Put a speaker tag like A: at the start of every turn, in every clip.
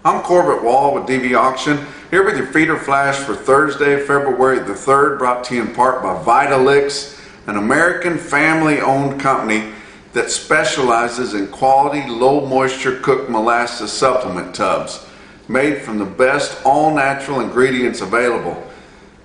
A: I'm Corbett Wall with DV Auction, here with your feeder flash for Thursday, February the 3rd, brought to you in part by Vitalix, an American family-owned company that specializes in quality, low-moisture cooked molasses supplement tubs, made from the best all-natural ingredients available.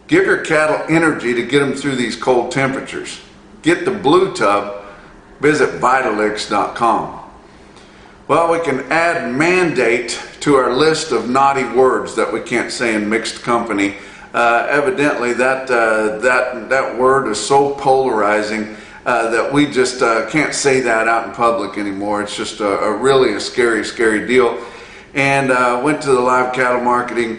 A: Give your cattle energy to get them through these cold temperatures. Get the blue tub, visit Vitalix.com. Well, we can add mandate to our list of naughty words that we can't say in mixed company. Evidently, that word is so polarizing that we just can't say that out in public anymore. It's just really a scary, scary deal. And went to the live cattle marketing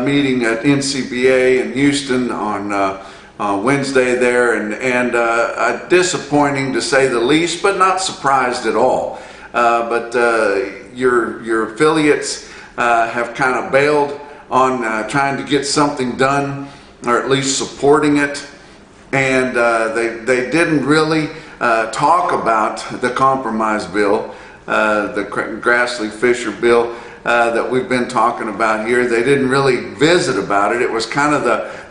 A: meeting at NCBA in Houston on Wednesday there, and disappointing to say the least, but not surprised at all. But your affiliates have kind of bailed on trying to get something done, or at least supporting it, and they didn't really talk about the compromise bill, the Grassley-Fisher bill that we've been talking about here. They didn't really visit about it. It was kind of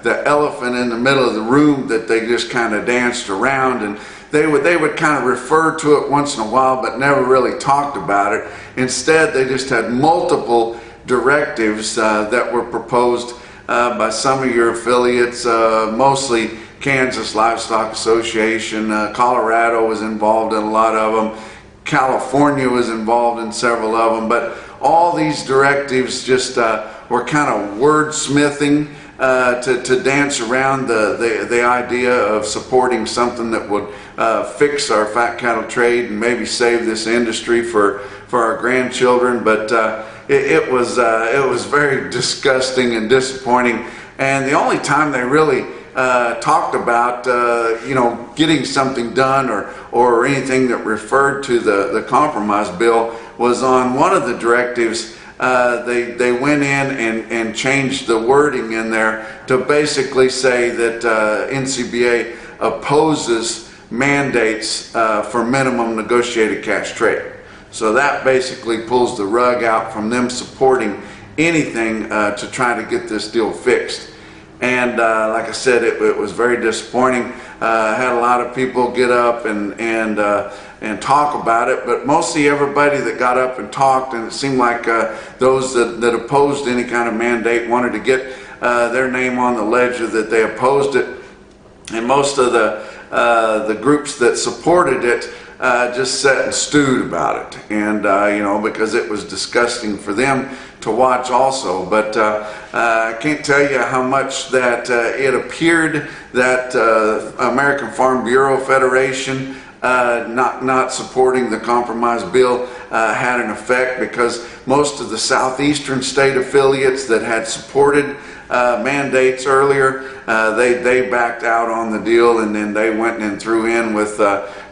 A: the elephant in the middle of the room that they just kind of danced around, and they would kind of refer to it once in a while, but never really talked about it. Instead, they just had multiple directives that were proposed by some of your affiliates, mostly Kansas Livestock Association. Colorado was involved in a lot of them. California was involved in several of them. But all these directives just were kind of wordsmithing to dance around the idea of supporting something that would fix our fat cattle trade and maybe save this industry for our grandchildren. But it was very disgusting and disappointing. And the only time they really talked about getting something done or anything that referred to the compromise bill was on one of the directives. They went in and changed the wording in there to basically say that NCBA opposes mandates for minimum negotiated cash trade. So that basically pulls the rug out from them supporting anything to try to get this deal fixed. And like I said, it was very disappointing. Had a lot of people get up and talk about it, but mostly everybody that got up and talked, and it seemed like those that opposed any kind of mandate wanted to get their name on the ledger that they opposed it. And most of the groups that supported it just sat and stewed about it, and because it was disgusting for them to watch also. But I can't tell you how much that it appeared that American Farm Bureau Federation not supporting the compromise bill had an effect, because most of the southeastern state affiliates that had supported mandates earlier, they backed out on the deal, and then they went and threw in with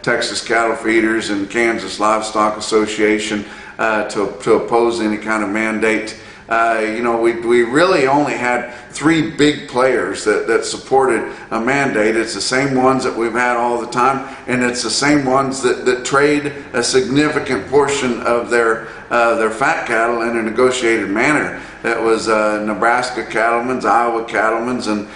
A: Texas Cattle Feeders and Kansas Livestock Association to oppose any kind of mandate. We really only had three big players that supported a mandate. It's the same ones that we've had all the time, and it's the same ones that trade a significant portion of their fat cattle in a negotiated manner. That was Nebraska Cattlemen's, Iowa Cattlemen's, and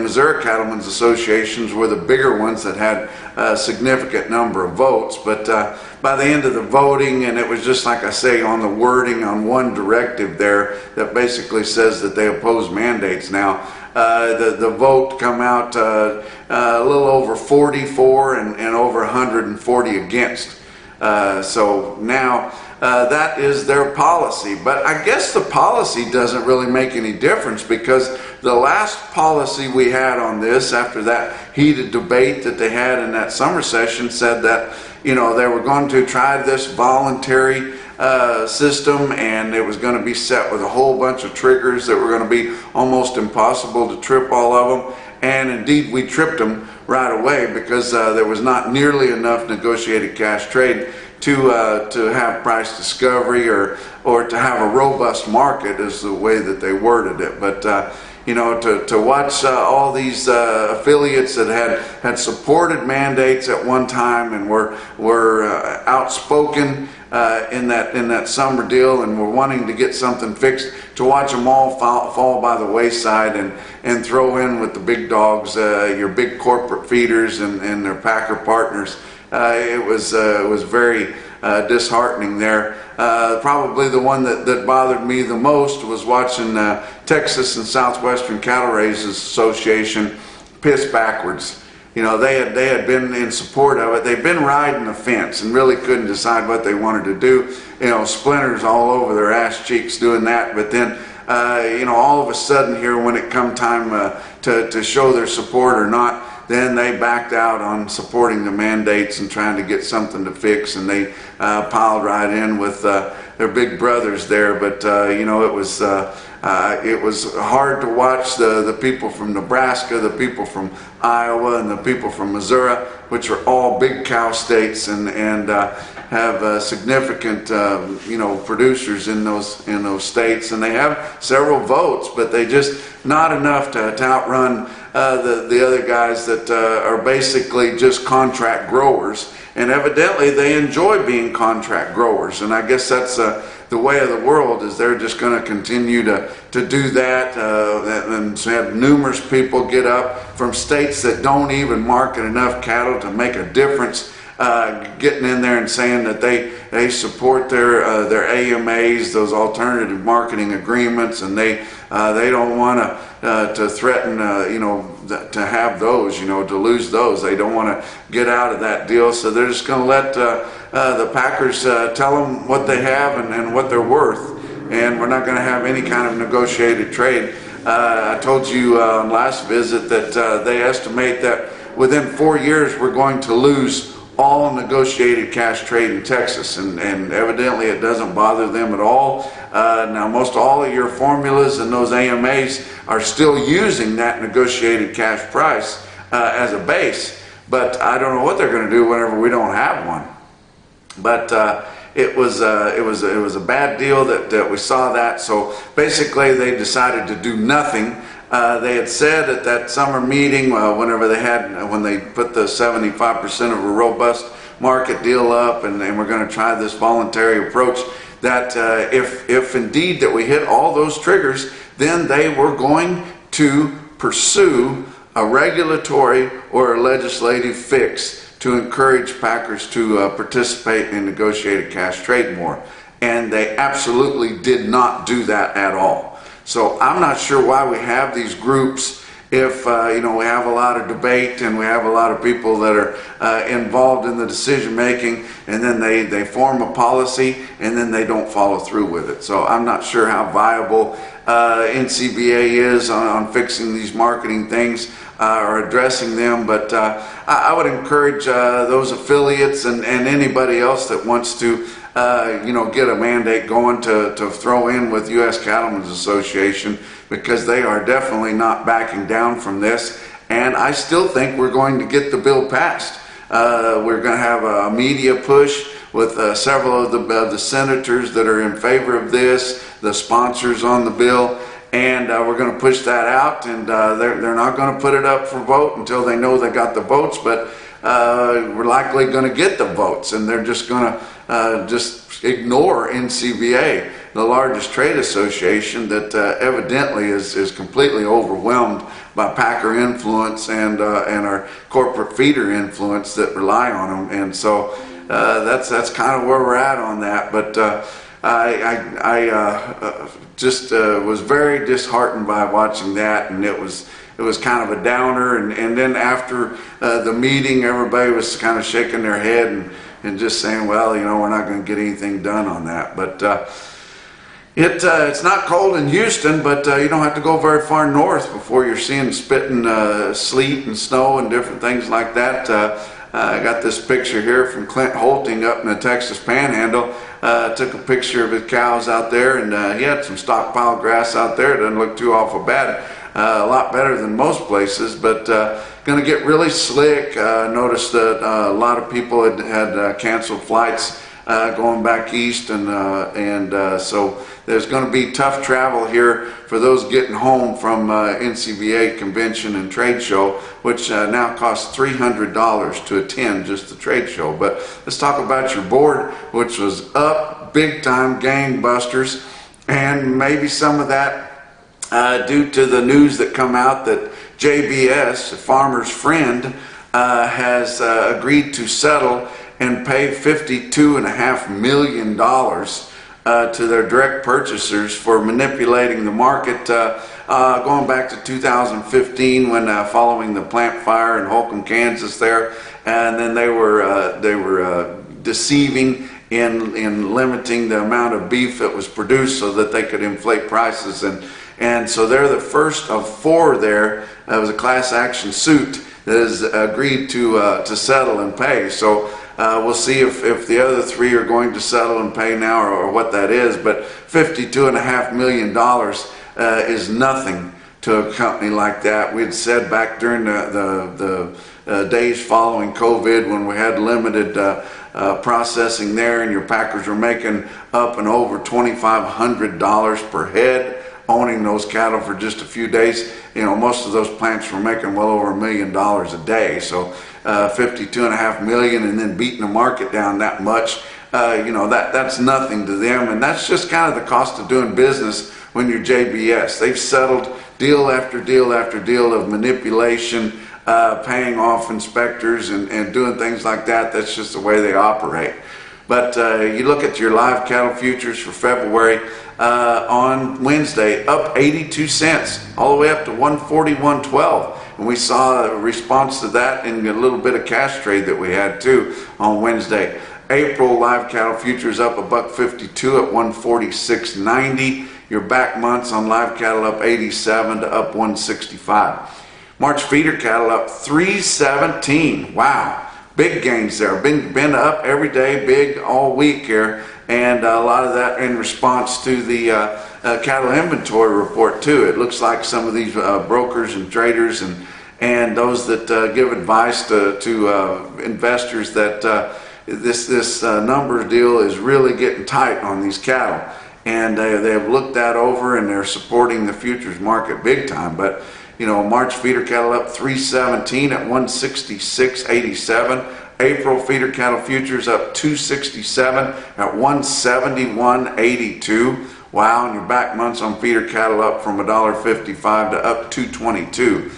A: Missouri Cattlemen's associations were the bigger ones that had a significant number of votes. But by the end of the voting, and it was just like I say on the wording on one directive there that basically says that they oppose mandates now, the vote come out a little over 40 for and over 140 against. So now that is their policy. But I guess the policy doesn't really make any difference, because the last policy we had on this, after that heated debate that they had in that summer session, said that they were going to try this voluntary system, and it was going to be set with a whole bunch of triggers that were going to be almost impossible to trip all of them. And indeed we tripped them right away, because there was not nearly enough negotiated cash trade to have price discovery or to have a robust market, is the way that they worded it. But to watch all these affiliates that had supported mandates at one time and were outspoken in that summer deal, and we're wanting to get something fixed to watch them all fall by the wayside and throw in with the big dogs, your big corporate feeders and their packer partners. It was very disheartening there. Probably the one that bothered me the most was watching Texas and Southwestern Cattle Raisers Association piss backwards. You know, they had been in support of it. They've been riding the fence and really couldn't decide what they wanted to do. You know, splinters all over their ass cheeks doing that. But then, you know, all of a sudden here, when it come time to show their support or not, then they backed out on supporting the mandates and trying to get something to fix, and they piled right in with their big brothers there. But you know, it was hard to watch the people from Nebraska, the people from Iowa, and the people from Missouri, which are all big cow states and have significant you know, producers in those states, and they have several votes, but they just not enough to outrun the other guys that are basically just contract growers. And evidently they enjoy being contract growers, and I guess that's the way of the world, is they're just going to continue to do that. And so have numerous people get up from states that don't even market enough cattle to make a difference, getting in there and saying that they support their AMAs, those alternative marketing agreements, and they don't want to threaten, you know, to have those, you know, to lose those. They don't want to get out of that deal, so they're just going to let the packers tell them what they have and what they're worth, and we're not going to have any kind of negotiated trade. I told you on last visit that they estimate that within 4 years we're going to lose all negotiated cash trade in Texas, and evidently it doesn't bother them at all. Now, most all of your formulas and those AMAs are still using that negotiated cash price as a base, but I don't know what they're going to do whenever we don't have one. But it was a bad deal that we saw that. So basically, they decided to do nothing. They had said at that summer meeting, when they put the 75% of a robust market deal up, and we're going to try this voluntary approach, that if indeed that we hit all those triggers, then they were going to pursue a regulatory or a legislative fix to encourage packers to participate in negotiated cash trade more. And they absolutely did not do that at all. So I'm not sure why we have these groups if you know, we have a lot of debate and we have a lot of people that are involved in the decision making, and then they form a policy and then they don't follow through with it. So I'm not sure how viable NCBA is on fixing these marketing things or addressing them, but I would encourage those affiliates and anybody else that wants to you know, get a mandate going to throw in with U.S. Cattlemen's Association, because they are definitely not backing down from this, and I still think we're going to get the bill passed. We're going to have a media push with several of the senators that are in favor of this, the sponsors on the bill, and we're going to push that out, and they're not going to put it up for vote until they know they got the votes, but we're likely going to get the votes, and they're just going to just ignore NCBA, the largest trade association that evidently is completely overwhelmed by packer influence and our corporate feeder influence that rely on them. And so that's kind of where we're at on that. But I just was very disheartened by watching that, and it was kind of a downer. And then after the meeting, everybody was kind of shaking their head and just saying, well, you know, we're not going to get anything done on that. But it's not cold in Houston, but you don't have to go very far north before you're seeing spitting sleet and snow and different things like that. I got this picture here from Clint Holting up in the Texas Panhandle. Took a picture of his cows out there, and he had some stockpile grass out there. It doesn't look too awful bad. A lot better than most places, but going to get really slick. Noticed that a lot of people had canceled flights going back east, and so there's going to be tough travel here for those getting home from NCBA convention and trade show, which now costs $300 to attend, just the trade show. But let's talk about your board, which was up big time, gangbusters, and maybe some of that due to the news that come out that JBS, Farmer's Friend, has agreed to settle and pay $52.5 million to their direct purchasers for manipulating the market, going back to 2015 when following the plant fire in Holcomb, Kansas there, and then they were deceiving in limiting the amount of beef that was produced so that they could inflate prices, and so they're the first of 4 there. It was a class action suit that has agreed to settle and pay. So we'll see if the other 3 are going to settle and pay now, or what that is. But $52.5 million is nothing to a company like that. We'd said back during the days following COVID, when we had limited processing there, and your packers were making up and over $2,500 per head owning those cattle for just a few days. You know, most of those plants were making well over $1 million a day. So $52.5 million, and then beating the market down that much, you know, that's nothing to them. And that's just kind of the cost of doing business when you're JBS. They've settled deal after deal after deal of manipulation, paying off inspectors and doing things like that. That's just the way they operate. But you look at your live cattle futures for February on Wednesday, up 82 cents, all the way up to 141.12. And we saw a response to that in a little bit of cash trade that we had too on Wednesday. April live cattle futures up $1.52 at 146.90. Your back months on live cattle up 87 to up 165. March feeder cattle up 317. Wow. Big gains there. Been up every day, big all week here, and a lot of that in response to the cattle inventory report too. It looks like some of these brokers and traders and those that give advice to investors that this number deal is really getting tight on these cattle, and they have looked that over, and they're supporting the futures market big time. But you know, March feeder cattle up 317 at 166.87. April feeder cattle futures up 267 at 171.82. Wow, and your back months on feeder cattle up from $1.55 to up 222.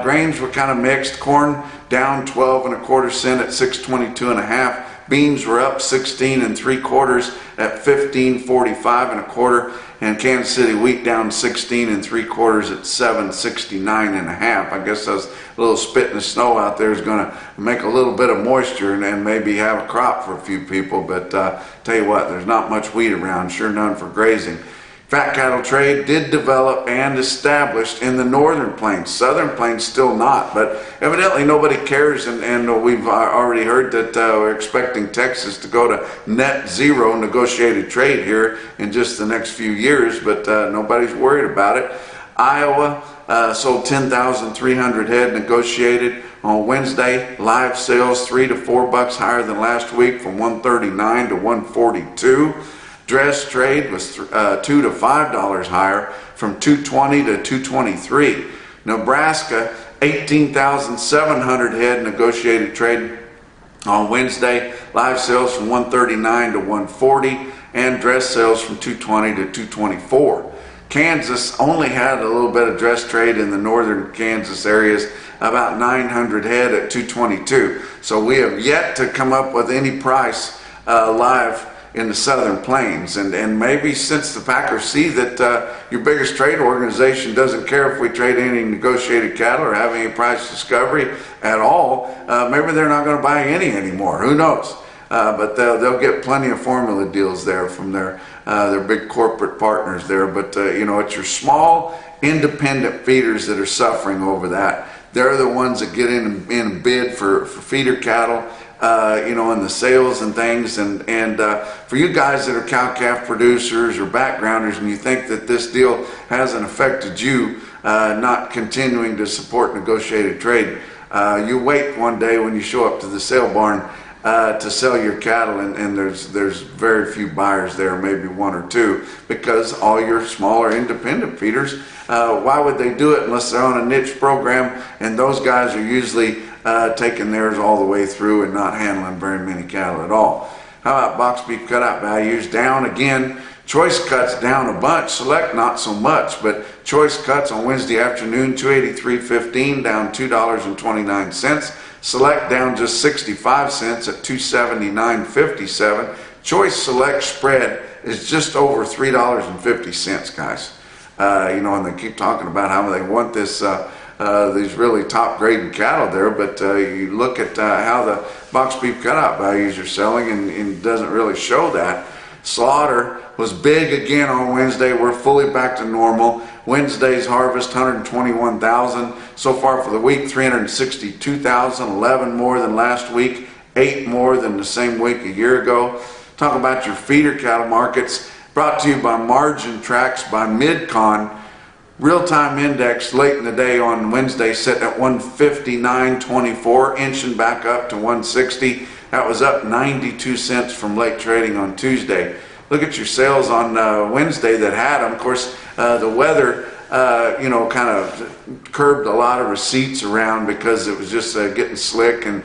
A: Grains were kind of mixed. Corn down 12.25 cents at 622.5. Beans were up 16.75 at 15.45.25. And Kansas City wheat down 16.75 at 769.5. I guess those little spit in the snow out there is going to make a little bit of moisture and maybe have a crop for a few people. But tell you what, there's not much wheat around, sure none for grazing. Fat cattle trade did develop and established in the northern plains. Southern plains still not, but evidently nobody cares, and we've already heard that we're expecting Texas to go to net zero negotiated trade here in just the next few years, but nobody's worried about it. Iowa sold 10,300 head negotiated on Wednesday. Live sales $3 to $4 higher than last week, from 139 to 142. Dress trade was $2 to $5 higher, from 220 to 223. Nebraska, 18,700 head negotiated trade on Wednesday. Live sales from 139 to 140, and dress sales from 220 to 224. Kansas only had a little bit of dress trade in the northern Kansas areas, about 900 head at 222. So we have yet to come up with any price live in the southern plains, and maybe since the packers see that your biggest trade organization doesn't care if we trade any negotiated cattle or have any price discovery at all, maybe they're not going to buy any anymore. Who knows? But they'll get plenty of formula deals there from their big corporate partners there. But you know, it's your small independent feeders that are suffering over that. They're the ones that get in and bid for feeder cattle. You know, in the sales and things, and for you guys that are cow-calf producers or backgrounders, and you think that this deal hasn't affected you not continuing to support negotiated trade, you wait one day when you show up to the sale barn to sell your cattle, and there's very few buyers there, maybe one or two, because all your smaller independent feeders, why would they do it unless they're on a niche program? And those guys are usually taking theirs all the way through and not handling very many cattle at all. How about box beef cutout values? Down again. Choice cuts down a bunch, select not so much, but choice cuts on Wednesday afternoon, $283.15, down $2.29. Select down just 65 cents at $279.57. Choice select spread is just over $3.50, guys. And they keep talking about how they want this these really top graded cattle there, but you look at how the box beef cutout values are selling, and it doesn't really show that. Slaughter was big again on Wednesday. We're fully back to normal. Wednesday's harvest 121,000. So far for the week 362,000, 11 more than last week, 8 more than the same week a year ago. Talk about your feeder cattle markets, brought to you by Margin Tracks by Midcon. Real-time index late in the day on Wednesday set at 159.24, inching back up to 160. That was up 92 cents from late trading on Tuesday. Look at your sales on Wednesday that had them. Of course, the weather, kind of curbed a lot of receipts around because it was just getting slick and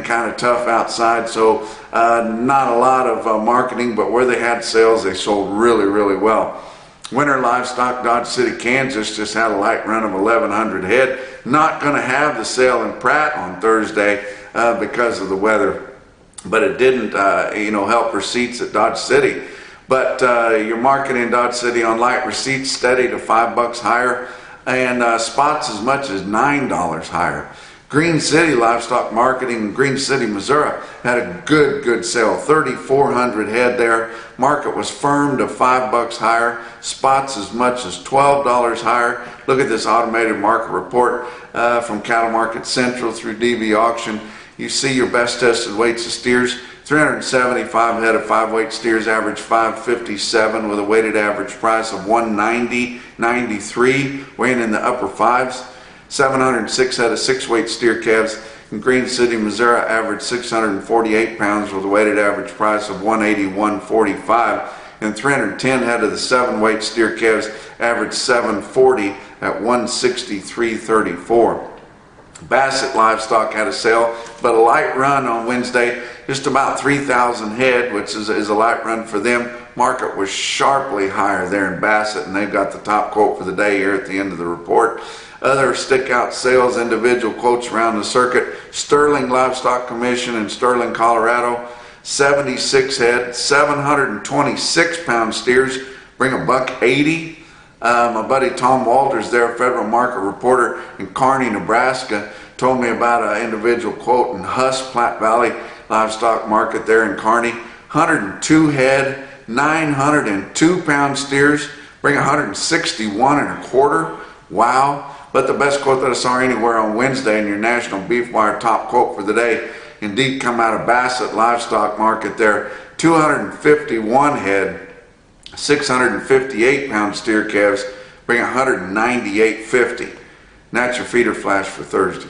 A: kind of tough outside. So not a lot of marketing, but where they had sales, they sold really, really well. Winter Livestock, Dodge City, Kansas just had a light run of 1,100 head. Not going to have the sale in Pratt on Thursday because of the weather. But it didn't, help receipts at Dodge City. But your market in Dodge City on light receipts steady to $5 higher, and spots as much as $9 higher. Green City Livestock Marketing in Green City, Missouri had a good sale, 3,400 head there. Market was firm to $5 higher, spots as much as $12 higher. Look at this automated market report from Cattle Market Central through DV Auction. You see your best tested weights of steers, 375 head of 5-weight steers, average 557 with a weighted average price of 190.93, weighing in the upper fives. 706 head of 6-weight steer calves in Green City, Missouri, average 648 pounds with a weighted average price of 181.45. And 310 head of the 7-weight steer calves, average 740 at 163.34. Bassett Livestock had a sale, but a light run on Wednesday, just about 3,000 head, which is a light run for them. Market was sharply higher there in Bassett, and they've got the top quote for the day here at the end of the report. Other stick-out sales, individual quotes around the circuit. Sterling Livestock Commission in Sterling, Colorado, 76 head, 726-pound steers, bring $180. My buddy Tom Walters there, Federal Market Reporter in Kearney, Nebraska, told me about an individual quote in Huss, Platte Valley Livestock Market there in Kearney. 102 head, 902-pound steers, bring 161.25. Wow. But the best quote that I saw anywhere on Wednesday in your National Beef Wire top quote for the day indeed come out of Bassett Livestock Market there. 251 head, 658-pound steer calves, bring 198.50. And that's your feeder flash for Thursday.